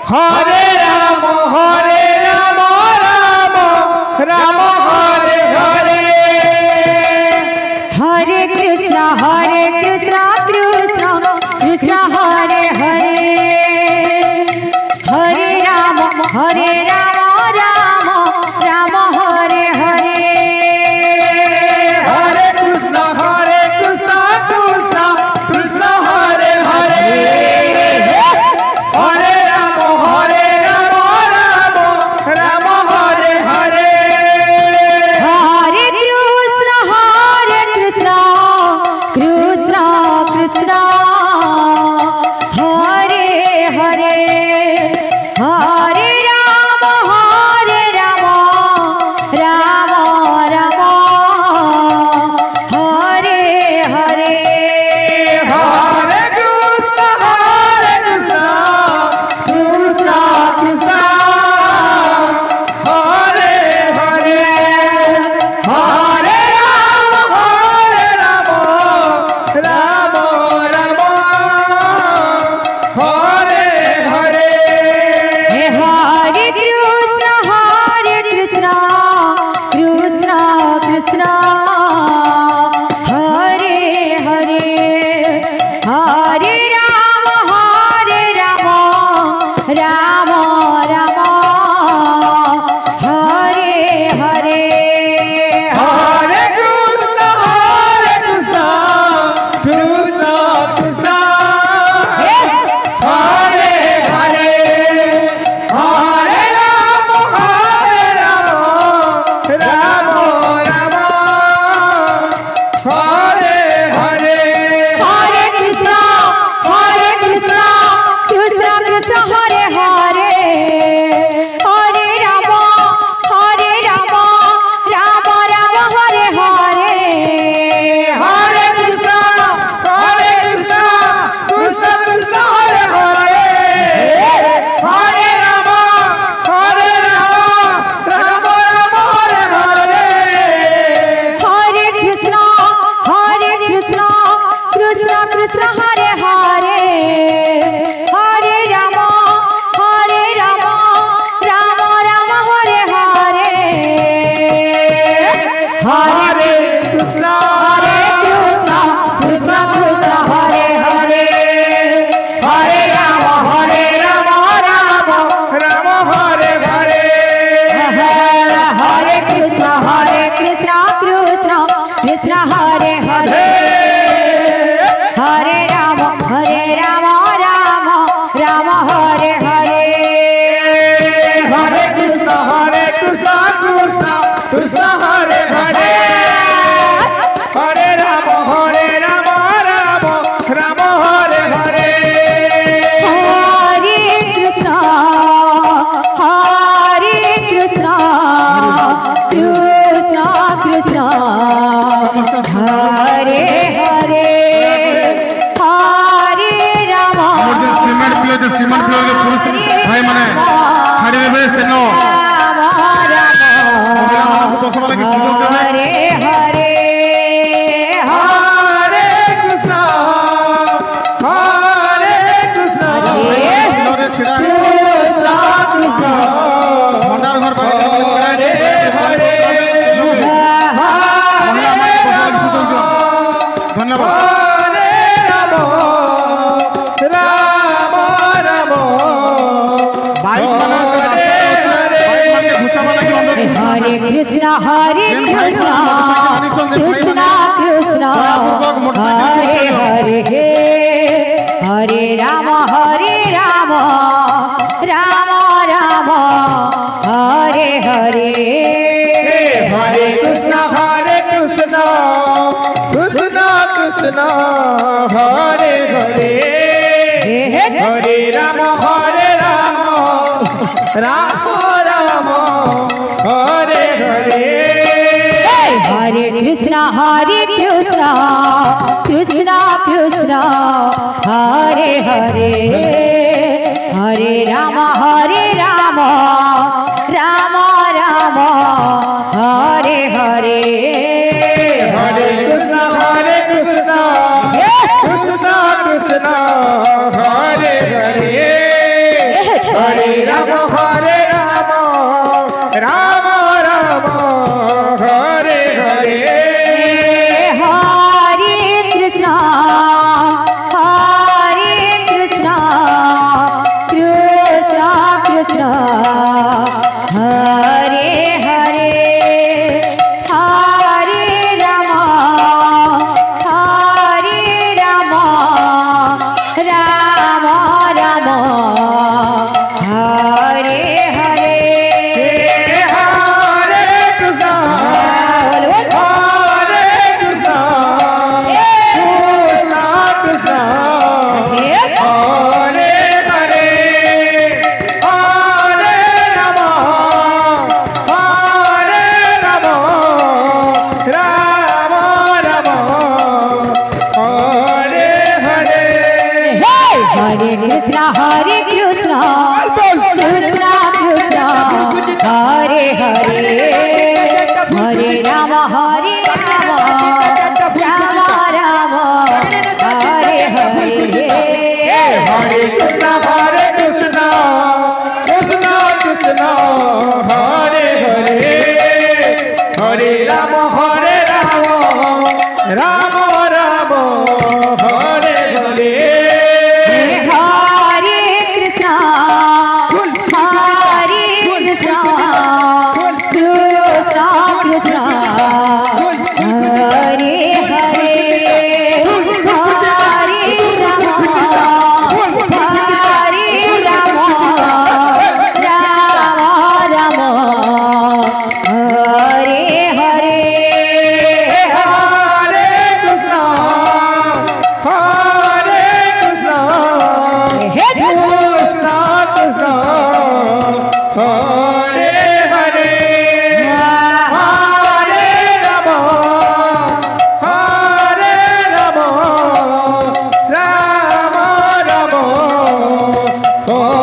हरे राम राम राम हरे हरे। हरे कृष्ण कृष्ण कृष्ण हरे हरे। हरे राम राम राम हरे हरे। हरे कृष्ण कृष्ण कृष्ण हरे हरे। हरे राम राम हरे हरे। हरे कृष्ण कृष्ण कृष्ण हरे हरे। हरे राम राम राम हरे हरे। हरे कृष्ण कृष्ण कृष्ण हरे हरे। हरे राम राम राम हरे हरे। हरे कृष्ण कृष्ण कृष्ण हरे हरे। हरे राम राम राम हरे हरे। हरे कृष्ण कृष्ण कृष्ण हरे हरे। हरे राम राम हरे हरे। हरे कृष्ण कृष्ण कृष्ण हरे हरे। हरे राम राम हरे हरे। हरे कृष्ण कृष्ण कृष्ण हरे हरे। हरे राम राम हरे हरे। हरे कृष्ण कृष्ण कृष्ण हरे हरे। हरे राम राम हरे हरे। हरे कृष्ण कृष्ण कृष्ण हरे हरे। हरे राम राम हरे हरे। हरे कृष्ण कृष्ण कृष्ण हरे हरे। हरे राम राम हरे हरे। हरे कृष्ण कृष्ण कृष्ण हरे हरे। हरे राम राम हरे हरे। हरे कृष्ण कृष्ण कृष्ण हरे हरे। हरे Ram cement plate के पुरुष भाई माने छाड़ी देबे सेनो हरे हरे। हरे कृष्ण छिड़ा कृष्ण भंडार घर हरे हरे। धन्यवाद। हरे राम हरे कृष्ण कृष्ण कृष्ण हरे हरे। हरे राम राम हरे हरे। हरे कृष्ण कृष्ण कृष्ण हरे हरे। हरे राम राम हरे हरे। हरे कृष्ण कृष्ण हरे हरे। हरे राम राम हरे हरे। हरे कृष्ण कृष्ण कृष्ण हरे हरे। हरे Krishna Krishna Krishna Hare Hare Hare Rama Rama Rama Hare Hare Hare Krishna Krishna Krishna Hare Hare Hare Rama Rama Rama Hare Hare Hare Krishna Krishna Krishna Hare Hare Oh